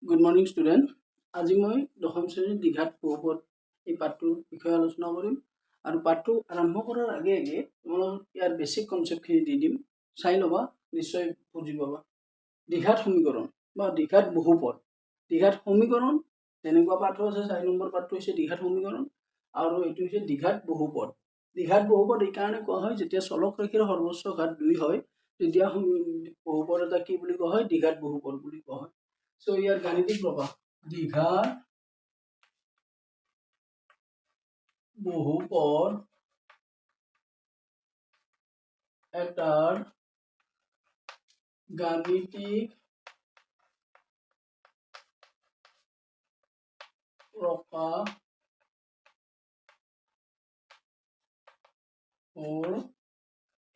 Good morning, student. আজি মই দশম শ্ৰেণীৰ দ্বিঘাত বহুপদ এই পাঠটোৰ বিষয়ে আলোচনা কৰিম আৰু পাঠটো আৰম্ভ কৰাৰ আগে আগে তোমালোকক ইয়াৰ বেসিক কনসেপ্টখিনি দি দিম চাই ল'বা নিশ্চয় বুজি পাবা দ্বিঘাত সমীকৰণ বা দ্বিঘাত বহুপদ দ্বিঘাত সমীকৰণ তেনেকুৱা পাঠটো আছে 4 নম্বৰ পাঠটো হৈছে দ্বিঘাত সমীকৰণ আৰু এইটো হৈছে দ্বিঘাত বহুপদ এই কাৰণে কোৱা হয় যেতিয়া চলক ৰেখাৰ সৰ্বোচ্চ ঘাত 2 হয় তেতিয়া বহুপদ এটা কি বুলি কোৱা হয় দ্বিঘাত বহুপদ বুলি কোৱা হয় So here গাণিতিক প্রকাশ দ্বিঘাত বহুপদ এটার গাণিতিক প্রকাশ হল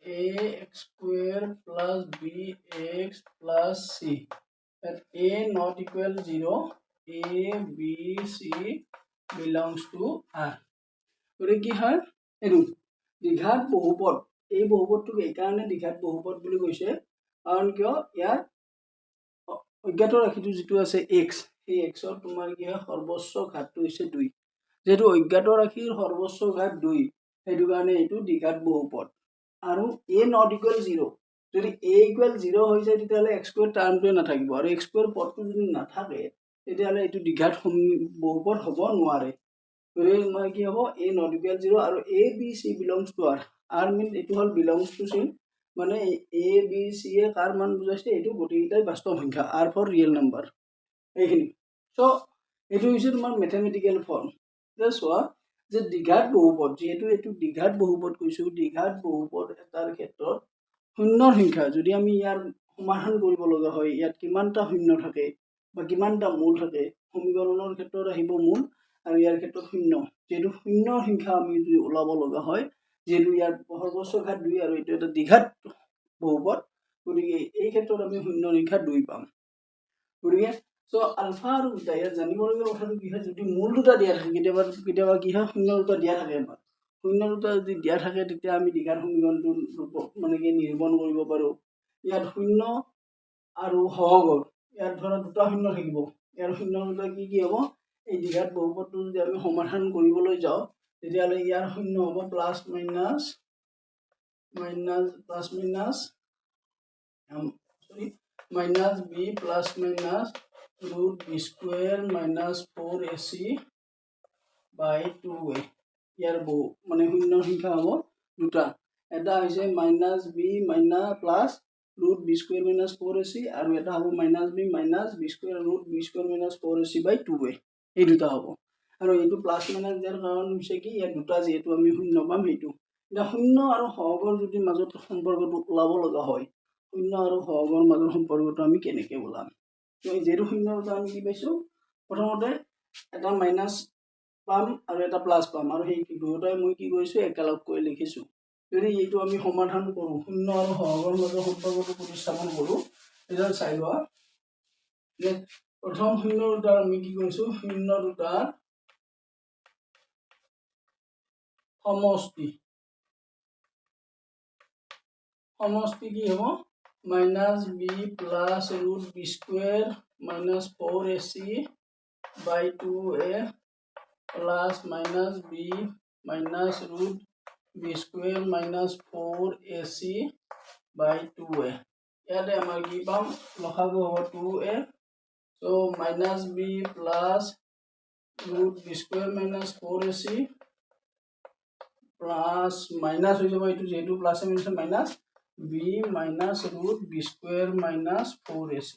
ax square plus bx plus c at a not equal 0 a b c belongs to r গতিকে কি হয় এটো দ্বিঘাত বহুপদ এই বহুপদটোক এই কাৰণে দ্বিঘাত বহুপদ বুলি কৈছে কাৰণ কিয় ইয়াৰ অজ্ঞাত ৰাশিটো যেটো আছে x এই x ৰ তোমাৰ কি হয় সৰ্বোচ্চ ঘাতটো হৈছে 2 যেটো অজ্ঞাত ৰাশিৰ সৰ্বোচ্চ ঘাত 2 হেতু কাৰণে এটো দ্বিঘাত বহুপদ আৰু a not equal 0 যদি a equal 0 হৈ যায় তেতিয়ালে x স্কয়ার টার্মটো নাথাকিব আৰু x স্কয়াৰ পদটো যদি নাথাকে তেতিয়ালে এটো দ্বিঘাত বহুপদ হ'ব নোৱাৰে গতিকে মই কি হ'ব a not equal 0 আৰু a b c belongs to r r mean এটো হল belongs to c মানে a b c এ কাৰ মান বুজাইছে এটো গটিটাই বাস্তব সংখ্যা r for real number এইখিনি সো এটো হৈছে তোমাৰ ম্যাথমেটিক্যাল ফৰ্ম চোৱা যে দ্বিঘাত বহুপদ যেহেতু এটো দ্বিঘাত বহুপদ কৈছো দ্বিঘাত বহুপদ এটাৰ ক্ষেত্ৰত শূন্যৰ সংখ্যা যদি আমি ইয়াৰ সমাধান কৰিব লগা হয় ইয়াত কিমানটা শূন্য থাকে বা কিমানটা মূল থাকে সমীকৰণৰ ক্ষেত্ৰত আহিব মূল আৰু ইয়াৰ ক্ষেত্ৰত শূন্য যেটো শূন্যৰ সংখ্যা আমি যদি ওলাব লগা হয় যেটো ইয়াৰ সৰ্বোচ্চ ঘাত 2 আৰু এটো এটা দ্বিঘাত বহুপদ গতিকে এই ক্ষেত্ৰত আমি শূন্যৰ সংখ্যা 2 পাম গতিকে সো আলফা আৰু বিটা ইয়াত জানিবলগীয়া কথাটো কি হয় যদি মূল দুটা দিয়া থাকে কেতিয়াবা কি হয় শূন্য দুটা দিয়া থাকে আমাৰ শূন্য দুটা যদি দিয়া থাকে তেতিয়া আমি দ্বিঘাত সমীকৰণটো মানে কি নিৰূপণ কৰিব পাৰো ইয়াত শূন্য আৰু সহগৰ ইয়াত ধৰা দুটা শূন্য থাকিব ইয়াৰ শূন্য দুটা কি হ'ব এই দ্বিঘাত বহুপদটো যদি আমি সমাধান কৰিবলৈ যাও তেতিয়ালে ইয়াৰ শূন্য হ'ব plus minus minus b plus minus root b square minus 4ac by 2a ইয়াৰ বহু মানে শূন্যৰ সংখ্যা হ'ব দুটা এটা হৈছে minus b minus plus root b square minus 4ac আৰু এটা হ'ব minus b minus b square root b square minus 4ac by 2a এই দুটা হ'ব আৰু এইটো প্লাস মাইনাস যাৰ কাৰণ হৈছে কি ইয়াৰ দুটা যেহেতু আমি শূন্য পাম এইটো এটা শূন্য আৰু সহগৰ যদি মাজত সম্পৰ্কটো ওলাব লগা হয় শূন্য আৰু সহগৰ মাজৰ সম্পৰ্কটো আমি কেনেকৈ ওলাম এই যেটো শূন্য দুটা আমি কি পাইছো প্ৰথমতে এটা মাইনাস পাম আৰু এটা প্লাস পাম আৰু এই দুটাই মই কি কৰিছো একেলগ কৰি লিখিছো যদি এইটো আমি সমাধান কৰো শূন্য আৰু সহগৰ মাজৰ সম্পৰ্কটো প্ৰতিস্থাপন কৰো এটা চাই লোৱা যে প্ৰথম শূন্য দুটা আমি কি কৰিছো শূন্য দুটাৰ সমষ্টি কি হ'ব minus b plus root b square minus 4ac by 2a plus minus b minus root b square minus 4ac by 2a ইয়াতে আমাৰ কি পাম লসাগু হ'ব 2a so minus b plus root b square minus 4ac plus minus হৈ যাব এইটো যেটো প্লাস আছে minus b minus root b square minus 4ac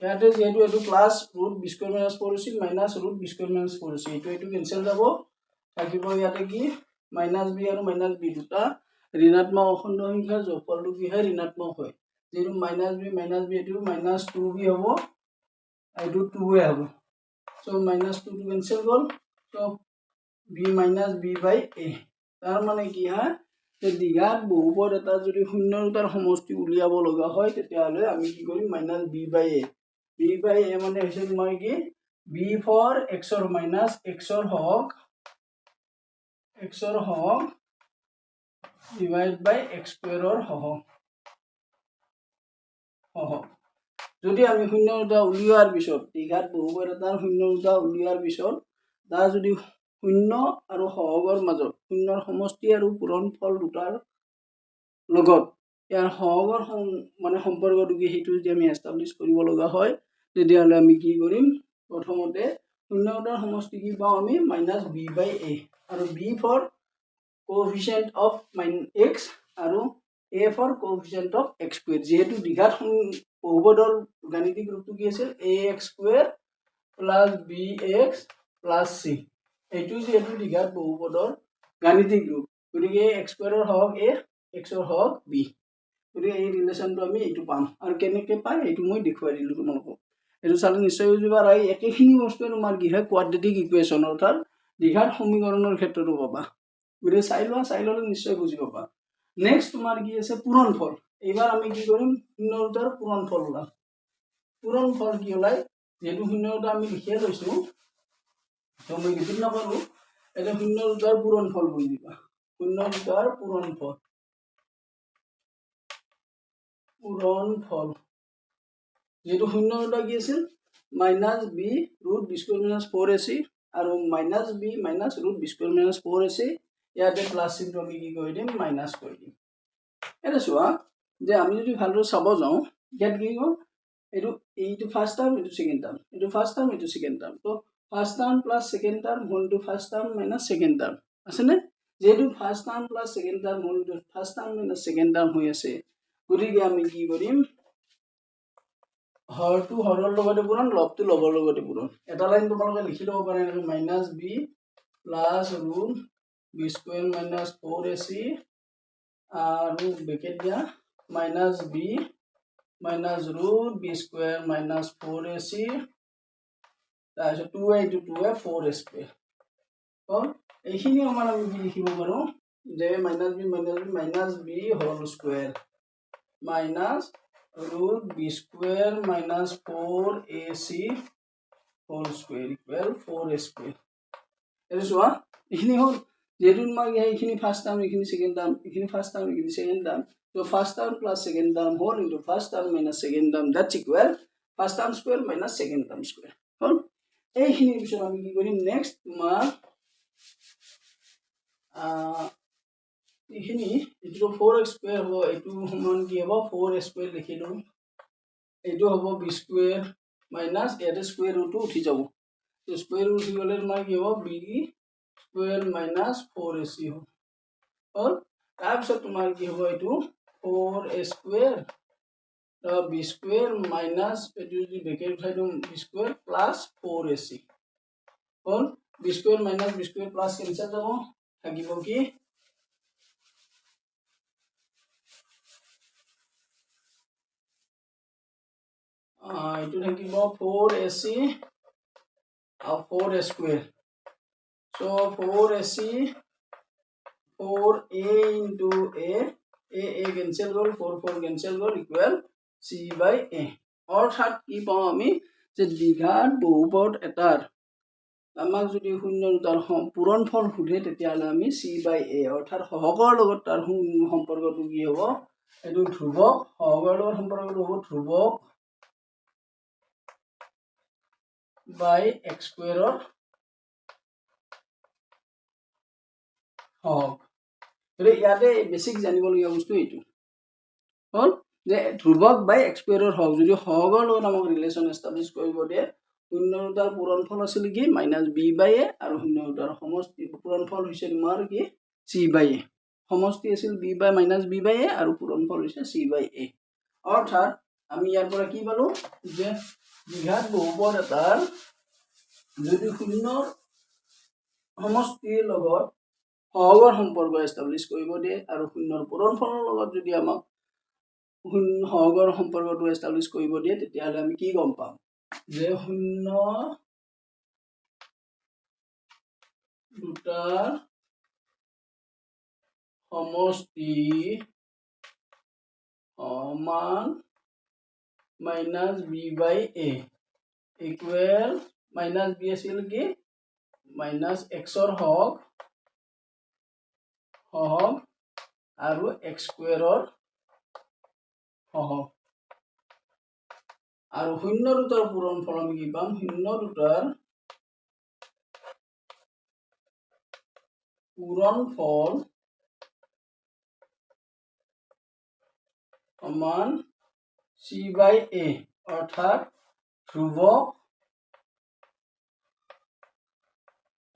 ইয়াতে যেটো এটো plus root b square minus 4ac minus root b square minus 4ac এটো cancel যাব থাকিব ইয়াতে কি minus b আৰু minus b দুটা ঋণাত্মক অখণ্ড সংখ্যাৰ যোগফলটো কি হয় ঋণাত্মক হয় যেটো minus b এটো minus 2b হ'ব এটো 2a হ'ব so minus 2 টো cancel goal so b minus b by a তাৰ মানে কি হয় যে দ্বিঘাত বহুপদ এটা যদি শূন্য দুটাৰ সমষ্টি উলিয়াব লগা হয় তেতিয়ালে আমি কি কৰিম minus b by a মানে হৈছে তোমাৰ কি b for x or minus x or হওক divide by x square or হওক যদি আমি শূন্য দুটা উলিওৱাৰ পিছত দ্বিঘাত বহুপদ এটাৰ শূন্য দুটা উলিওৱাৰ পিছত তাৰ যদি শূন্য আৰু সহগৰ মাজত শূন্যৰ সমষ্টি আৰু পূৰণফল দুটাৰ লগত ইয়াৰ সহগৰ মানে সম্পৰ্কটো কি সেইটো যদি আমি এষ্টাব্লিছ কৰিব লগা হয় তেতিয়াহ'লে আমি কি কৰিম প্ৰথমতে শূন্য দুটাৰ সমষ্টি কি পাওঁ আমি -b/a আৰু b for coefficient of x আৰু a for coefficient of x square যেহেতু দ্বিঘাত বহুপদৰ গাণিতিক ৰূপটো কি আছিল ax square plus bx plus c এইটো যেহেতু দ্বিঘাত বহুপদৰ গাণিতিক ৰূপ গতিকে x square ৰ হওক a x ৰ হওক b গতিকে এই ৰিলেশ্যনটো আমি এইটো পাম আৰু কেনেকৈ পাই এইটো মই দেখুৱাই দিলোঁ তোমালোকক এইটো চালে নিশ্চয় বুজি পাবা আৰু একেখিনি বস্তুৱে তোমাৰ কি হয় কোৱাড্ৰেটিক ইকুৱেশ্যন অৰ্থাৎ দ্বিঘাত সমীকৰণৰ ক্ষেত্ৰতো পাবা গতিকে চাই ল'লে নিশ্চয় বুজি পাবা নেক্সট তোমাৰ কি আছে পূৰণফল এইবাৰ আমি কি কৰিম শূন্য দুটাৰ পূৰণফল ওলাম পূৰণফল কি ওলাই যেহেতু শূন্য দুটা আমি লিখিয়ে লৈছোঁ তো মই ৰিপিট নকৰোঁ এতিয়া শূন্য দুটাৰ পূৰণফল বুজি দিবা শূন্য দুটাৰ পূৰণফল যেহেতু শূন্য দুটা কি আছিল -b√b² - 4ac আৰু -b -√b² - 4ac ইয়াতে প্লাছ চিনটো আমি কি কৰি দিম মাইনাছ কৰি দিম এটা চোৱা যে আমি যদি ভালদৰে চাব যাওঁ ইয়াত কি হ'ল এইটো ফাৰ্ষ্ট টাৰ্ম এইটো সেকেন্ড টাৰ্ম এইটো ফাৰ্ষ্ট টাৰ্ম এইটো সেকেন্ড টাৰ্ম তো first term plus second term হ'ল two first term minus second term আছে নে যেহেতু first term plus second term হ'ল two first term minus second term হৈ আছে গতিকে আমি কি কৰিম হৰটো হৰৰ লগতে পূৰণ লবটো লবৰ লগতে পূৰণ এটা লাইন তোমালোকে লিখি ল'ব পাৰে এনেকৈ -b +√b² - 4ac আৰু ব্ৰেকেট দিয়া -b -√b² - 4ac তাৰপিছত 2a × 2a 4a² হ'ল এইখিনি আমাৰ আমি কি লিখিব পাৰোঁ যে -b -b whole square -√b² - 4ac whole square equal 4a²। এইটো চোৱা এইখিনি হ'ল যেহেতু তোমাৰ এইখিনি ফাৰ্ষ্ট টাৰ্ম এইখিনি সেকেন্ড টাৰ্ম এইখিনি ফাৰ্ষ্ট টাৰ্ম এইখিনি সেকেন্ড টাৰ্ম তো first term plus second term হ'ল into first term minus second term that's equal first term square minus second term square হ'ল এইখিনি পিছত আমি কি কৰিম নেক্সট তোমাৰ এইখিনি এইটো 4x² হ'ব এইটো সমান কি হ'ব 4a² লিখিলো এইটো হ'ব b² মাইনাছ ইয়াতে স্কুৱেৰ ৰুটটো উঠি যাব তো স্কুৱেৰ ৰুট উঠি গ'লে তোমাৰ কি হ'ব b² মাইনাছ 4ac হ'ল তাৰপিছত তোমাৰ কি হ'ব এইটো 4a² b² মাইনাছ এইটো যদি ব্ৰেকেট উঠাই দিওঁ b² প্লাছ 4ac হ'ল b² minus b² plus cancel যাব থাকিব কি এইটো থাকিব 4ac আৰু 4a²। So 4ac 4a into a cancel গ'ল 4 cancel গ'ল ইকুৱেল c/a অৰ্থাৎ কি পাওঁ আমি যে দ্বিঘাত বহুপদ এটাৰ আমাক যদি শূন্য দুটাৰ পূৰণফল সোধে তেতিয়াহ'লে আমি c/a অৰ্থাৎ সহগৰ লগত তাৰ সম্পৰ্কটো কি হ'ব এইটো ধ্ৰুৱক সহগৰ লগত সম্পৰ্কটো হ'ব ধ্ৰুৱক বাই x² হওক গতিকে ইয়াতে বেছিক জানিবলগীয়া বস্তু এইটো হ'ল যে ধ্ৰুৱক বাই x² হওক যদি সহগৰ লগত আমাক ৰিলেশ্যন এষ্টাব্লিছ কৰিব দিয়ে শূন্য দুটাৰ পূৰণফল আছিল কি -b/a আৰু শূন্য দুটাৰ সমষ্টি পূৰণফল হৈছে তোমাৰ কি c/a সমষ্টি আছিল -b/a আৰু পূৰণফল হৈছে c/a অৰ্থাৎ আমি ইয়াৰ পৰা কি পালো যে দ্বিঘাত বহুপদ এটাৰ যদি শূন্যৰ সমষ্টিৰ লগত সহগৰ সম্পৰ্ক এষ্টাব্লিছ কৰিব দিয়ে আৰু শূন্যৰ পূৰণফলৰ লগত যদি আমাক সহগৰ সম্পৰ্কটো এষ্টাব্লিছ কৰিব দিয়ে তেতিয়াহ'লে আমি কি গম পাম যে শূন্য দুটাৰ সমষ্টি সমান -b/a ইকুৱেল -b আছিল কি -x হওক আৰু x² সহগ আৰু শূন্য দুটাৰ পূৰণফল আমি কি পাম শূন্য দুটাৰ পূৰণফল সমান c/a অৰ্থাৎ ধ্ৰুৱক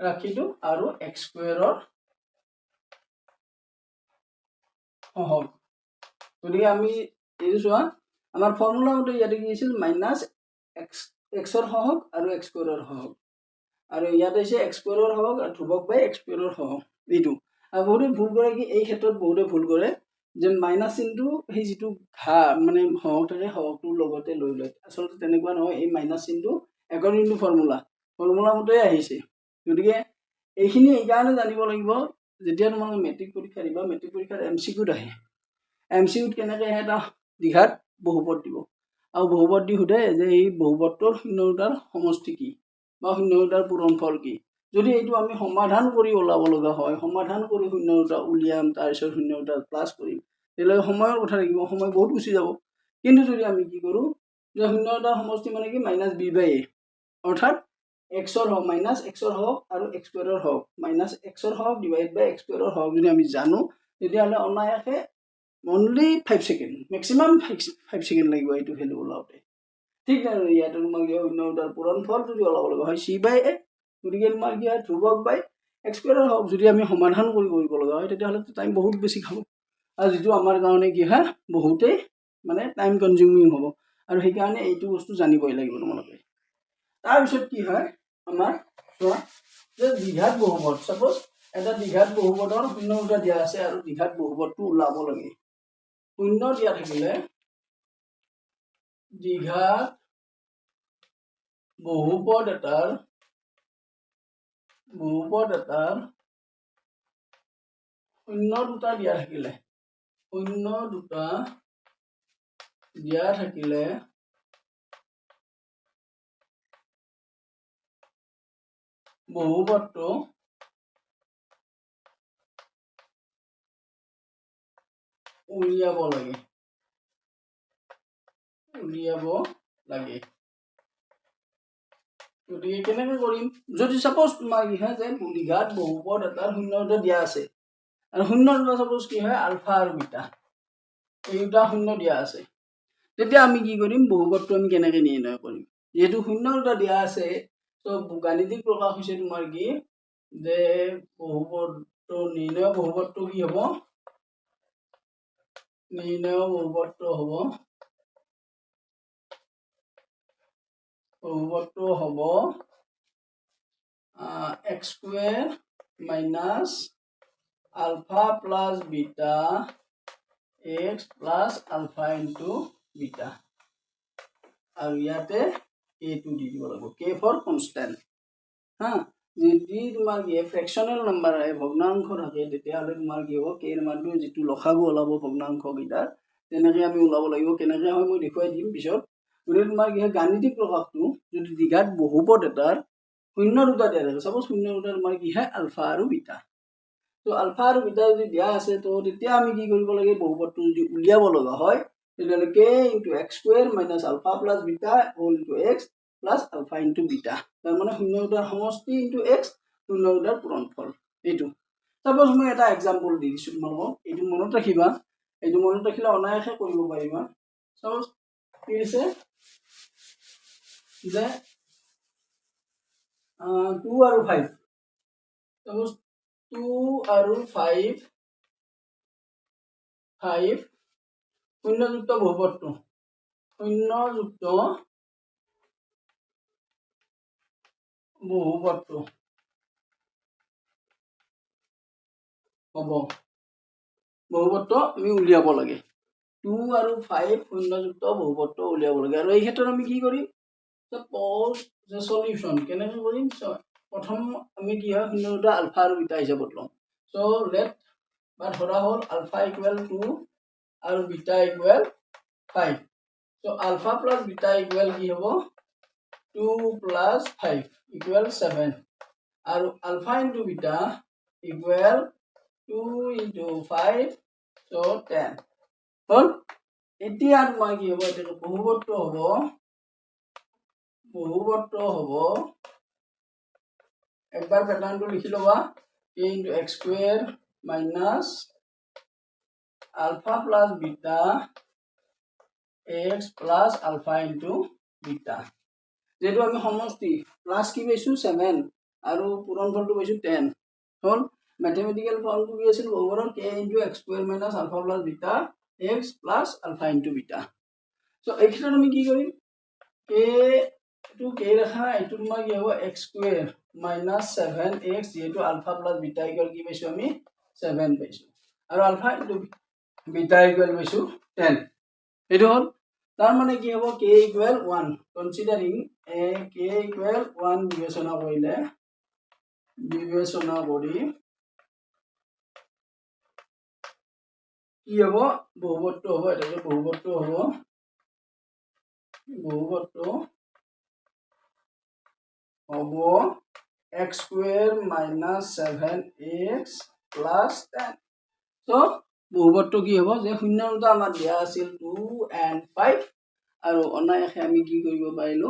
ৰাখিলো আৰু x স্কয়াৰৰ সহগ গতিকে আমি এই চোৱা আমাৰ ফৰ্মুলা মতে ইয়াতে কি আছিল মাইনাছ x ৰ সহগ আৰু x স্কয়াৰৰ সহগ আৰু ইয়াতে আছে x স্কয়াৰৰ সহগ আৰু ধ্ৰুৱক বাই x স্কয়াৰৰ সহগ এইটো আৰু বহুতে ভুল কৰে কি এই ক্ষেত্ৰত বহুতে ভুল কৰে যে মাইনাছ চিনটো সেই যিটো ঘা মানে সহগ থাকে সহগটোৰ লগতে লৈ লয় আচলতে তেনেকুৱা নহয় এই মাইনাছ চিনটো একৰ্ডিং টু ফৰ্মুলা মতে আহিছে গতিকে এইখিনি এইকাৰণে জানিব লাগিব যেতিয়া তোমালোকে মেট্ৰিক পৰীক্ষা দিবা মেট্ৰিক পৰীক্ষাৰ MCQত আহে MCQত কেনেকৈ আহে এটা দ্বিঘাত বহুপদ দিব আৰু বহুপদ দি সোধে যে এই বহুপদটোৰ শূন্য দুটাৰ সমষ্টি কি বা শূন্য দুটাৰ পূৰণফল কি যদি এইটো আমি সমাধান কৰি ওলাব লগা হয় সমাধান কৰি শূন্য দুটা উলিয়াম তাৰপিছত শূন্য দুটা প্লাছ কৰিম তেতিয়াহ'লে সময়ৰ কথা থাকিব সময় বহুত গুচি যাব কিন্তু যদি আমি কি কৰোঁ যে শূন্য দুটাৰ সমষ্টি মানে কি -b/a অৰ্থাৎ x ৰ হওক মাইনাছ x ৰ হওক আৰু x স্কয়াৰৰ হওক মাইনাছ x ৰ হওক ডিভাইড বাই x স্কয়াৰৰ হওক যদি আমি জানো তেতিয়াহ'লে অনায়াসে অনলি 5 সেকেন্ড ম্যাক্সিমাম 5 সেকেন্ড লাগিব এইটো ভ্যালু ওলাওতে ঠিক না ইয়াতে তোমাৰ কি শূন্য দুটাৰ পূৰণফল যদি ওলাব লগা হয় c/a গতিকে তোমাৰ কি হয় ধ্ৰুৱক বাই x স্কয়াৰৰ হওক যদি আমি সমাধান কৰিব লগা হয় তেতিয়াহ'লে টাইম বহুত বেছি খাব আৰু যেটো আমাৰ কাৰণে কি হয় বহুতেই মানে টাইম কনজিউমিং হ'ব আৰু সেই কাৰণে এইটো বস্তু জানিবই লাগিব তোমালোকে তাৰপিছত কি হয় আমাৰ চোৱা যে দ্বিঘাত বহুপদ সাপোজ এটা দ্বিঘাত বহুপদৰ শূন্য দুটা দিয়া আছে আৰু দ্বিঘাত বহুপদটো ওলাব লাগে শূন্য দিয়া থাকিলে দ্বিঘাত বহুপদ এটাৰ শূন্য দুটা দিয়া থাকিলে বহুপদটো উলিয়াব লাগে গতিকে কেনেকৈ কৰিম যদি সাপোজ তোমাৰ কি হয় যে দ্বিঘাত বহুপদ এটাৰ শূন্য দুটা দিয়া আছে আৰু শূন্য দুটা সাপোজ কি হয় আলফা আৰু বিটা এই দুটা শূন্য দিয়া আছে তেতিয়া আমি কি কৰিম বহুপদটো আমি কেনেকৈ নিৰ্ণয় কৰিম যেহেতু শূন্য দুটা দিয়া আছে তো গাণিতিক প্ৰকাশ হৈছে তোমাৰ কি যে বহুপদটো নিৰ্ণয় বহুপদটো কি হ'ব বহুপদটো হ'ব x square minus alpha plus beta x plus alpha into beta আৰু ইয়াতে a2 দি দিব লাগিব k ফৰ কনস্ট্যান্ট হা যদি তোমাৰ কি ফ্ৰেকশনাল নাম্বাৰ আহে ভগ্নাংশ থাকে তেতিয়াহ'লে তোমাৰ কি হ'ব k এৰ মানটো যেটো লসাগু ওলাব ভগ্নাংশ গিটাৰ তেনেকৈ আমি ওলাব লাগিব কেনেকৈ হয় মই দেখুৱাই দিম পিছত গতিকে তোমাৰ কি গাণিতিক প্ৰকাশটো যদি দ্বিঘাত বহুপদ এটাৰ শূন্য দুটা দিয়া থাকে সাপোজ শূন্য দুটা তোমাৰ কি হয় আলফা আৰু বিটা তো আলফা আৰু বিটা যদি দিয়া আছে তো তেতিয়া আমি কি কৰিব লাগে বহুপদটো যদি উলিয়াব লগা হয় তেতিয়াহ'লে k * x square minus alpha plus beta whole into x plus alpha into beta তাৰ মানে শূন্য দুটাৰ সমষ্টি ইনটু x শূন্য দুটাৰ পূৰণফল এইটো সাপোজ মই এটা एग्जांपल দি দিছো তোমালোকক এইটো মনত ৰাখিবা এইটো মনত ৰাখিলে অনায়াসে কৰিব পাৰিবা সাপোজ কি আছে যে 2 আৰু 5 সাপোজ 2 আৰু 5 শূন্যযুক্ত বহুপদটো হ'ব বহুপদটো আমি উলিয়াব লাগে 2 আৰু 5 শূন্যযুক্ত বহুপদটো উলিয়াব লাগে আৰু এই ক্ষেত্ৰত আমি কি কৰিম সাপোজ যে সলিউশন কেনেকৈ কৰিম প্ৰথম আমি কি হয় শূন্য দুটা আলফা আৰু বিটা হিচাপত লম সো লেট বা ধৰা হল আলফা ইকুয়াল 2 আৰু beta equal 5 so alpha plus beta equal কি হ'ব 2 plus 5 equal 7 আৰু alpha into beta equal 2 into 5 so 10 হল এতিয়া তোমাৰ কি হ'ব এটা বহুপদটো হ'ব বহুপদটো হ'ব একবাৰ প্যাটাৰ্নটো লিখি লবা a into x square minus alpha plus beta x plus alpha into beta যেটো আমি সমষ্টি প্লাস কি পাইছো 7 আৰু পূৰণফলটো পাইছো 10 হল ম্যাথমেটিক্যাল ফৰ্মটো কি আছিল বহুপদৰ k into x square minus alpha plus beta x plus alpha into beta so এই ক্ষেত্ৰত আমি কি কৰিম k to k ৰাখা এটো তোমাৰ কি হ'ব x square minus 7x যেটো alpha plus beta equal কি পাইছো আমি 7 পাইছো আৰু alpha into beta equal পাইছো 10 এটো হল তাৰ মানে কি হ'ব k equal 1 considering a k equal 1 বিবেচনা কৰি কি হ'ব বহুপদটো হ'ব এটা বহুপদটো হ'ব x square minus 7x plus 10 so বহুপদটো কি হ'ব যে শূন্যটা আমাৰ দিয়া আছিল 2 and 5 আৰু অনায়াসে আমি কি কৰিব পাৰিলো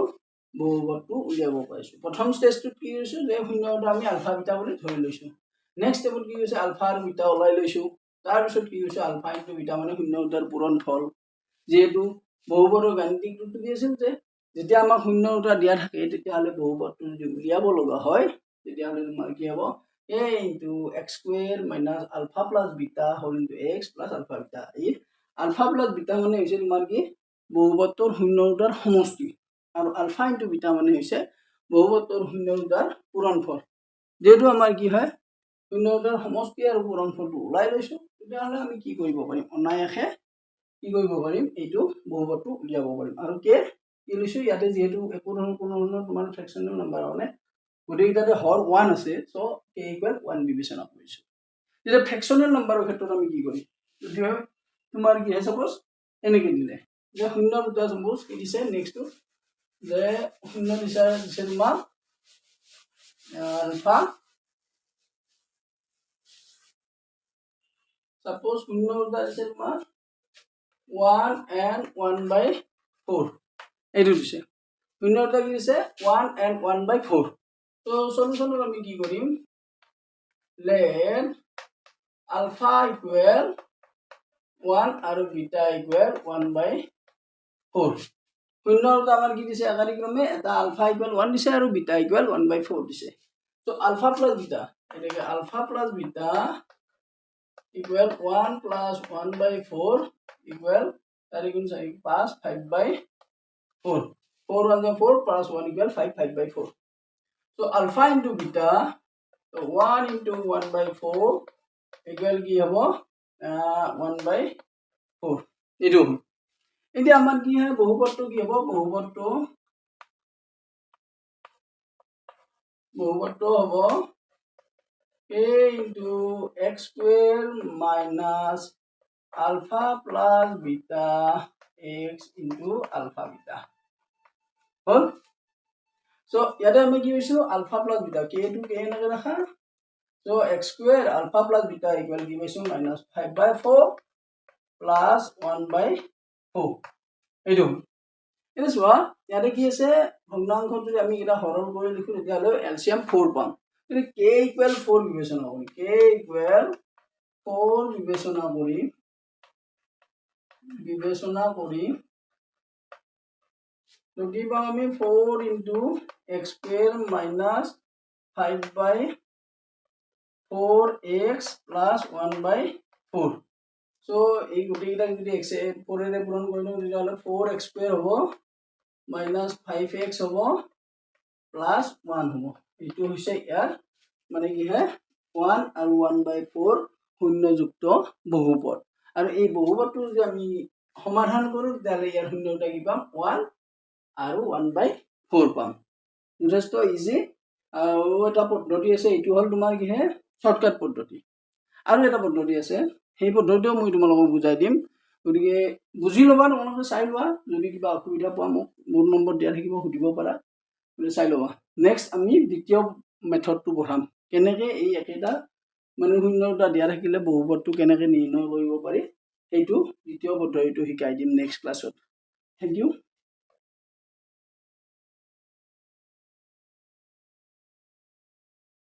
বহুপদটো উলিয়াব পাৰিছো প্ৰথম ষ্টেজটো কি হৈছে যে শূন্যটা আমি আলফা বিটা বুলি ধৰি লৈছো নেক্সট ষ্টেপত কি হৈছে আলফা আৰু বিটা ওলাই লৈছো তাৰ পিছত কি হৈছে আলফা ইনটু বিটা মানে শূন্যটাৰ পূৰণফল যেহেতু বহুপদৰ গাণিতিক ৰূপটো কি আছিল যে যেতিয়া আমাৰ শূন্যটা দিয়া থাকে তেতিয়া হলে বহুপদটো যদি উলিয়াব লগা হয় তেতিয়া হলে তোমাৰ কি হ'ব a into x square minus alpha plus beta whole into x plus alpha beta এই alpha plus beta মানে হৈছে তোমাৰ কি বহুপদৰ শূন্যটাৰ সমষ্টি আৰু alpha into beta মানে হৈছে বহুপদৰ শূন্যটাৰ পূৰণফল যেটো আমাৰ কি হয় শূন্যটাৰ সমষ্টি আৰু পূৰণফলটো ওলাই লৈছো তেতিয়া হলে আমি কি কৰিব পাৰিম অনায়াসে কি কৰিব পাৰিম এইটো বহুপদটো উলিয়াব পাৰিম আৰু কে কি লৈছো ইয়াতে যেহেতু একো ধৰণৰ তোমাৰ ফ্ৰেকশনাল নাম্বাৰ মানে গটেইটাতে হৰ 1 আছে সো k equal 1 বিবেচনা কৰিছো যেটা ফ্ৰেকশনাল নাম্বাৰৰ ক্ষেত্ৰত আমি কি কৰিম যদি তোমাৰ কি হয় সপোজ এনেকে দিলে যে শূন্য দুটা সপোজ কি দিছে নেক্সট যে শূন্য দিছে তোমাৰ আলফা suppose শূন্য দুটা দিছে তোমাৰ 1 and 1/4 এইটো দিছে শূন্য দুটা কি দিছে 1 and 1/4 তো সলিউশনত আমি কি কৰিম let alpha equal 1 আৰু beta equal 1/4 শূন্য দুটা আমাৰ কি দিছে একাধিক্ৰমে এটা alpha equal 1 দিছে আৰু beta equal 1/4 দিছে তো alpha plus beta এটাকে alpha plus beta equal 1 plus 1/4 equal 4 গুণ 4 5 5/4 4 1 4 plus 1 equal 5 5/4 so alpha into beta so 1 into 1/4 equal কি হ'ব 1/4 এটো এতিয়া আমাৰ কি হয় বহুপদটো কি হ'ব বহুপদটো হ'ব a into x square minus alpha plus beta x into alpha beta hall so ইয়াতে আমি কি হৈছো alpha plus beta k to k এনেকে ৰাখা so x square alpha plus beta equal কি পাইছো minus 5/4 plus 1/4 এইটো এটা চোৱা ইয়াতে কি আছে ভগ্নাংশত যদি আমি এটা হৰণ কৰি লিখো তেতিয়া হলে এলসিয়াম 4 পাম কিন্তু k equal 4 বিবেচনা করি k equal 4 বিবেচনা করি তো কি পাম আমি 4 into x square minus 5/4x plus 1/4 so এই গোটেইটা যদি x 4 এৰে পূৰণ কৰিলে তেতিয়া হলে 4x square হ'ব minus 5x হ'ব plus 1 হ'ব এইটো হৈছে ইয়াৰ মানে কি হয় 1 আৰু 1/4 শূন্যযুক্ত বহুপদ আৰু এই বহুপদটো যদি আমি সমাধান কৰো তাহলে ইয়াৰ শূন্যটা কি পাম 1 আৰু 1/4 পাম যথেষ্ট ইজি আৰু এটা পদ্ধতি আছে এইটো হল তোমাৰ কি হে শৰ্টকাট পদ্ধতি আৰু এটা পদ্ধতি আছে সেই পদ্ধতিও মই তোমালোকক বুজাই দিম গতিকে বুজি লবা তোমালোকে চাই লোৱা যদি কিবা অসুবিধা পোৱা মোক মোৰ নম্বৰ দিয়া থাকিব সুধিব পাৰা চাই লবা নেক্সট আমি দ্বিতীয় মেথডটো পঢ়াম কেনেকৈ এই একেটা মানে শূন্যটা দিয়া থাকিলে বহুপদটো কেনেকৈ নিৰ্ণয় কৰিব পাৰি এইটো দ্বিতীয় পদ্ধতিটো শিকাই দিম নেক্সট ক্লাছত থ্যাংক ইউ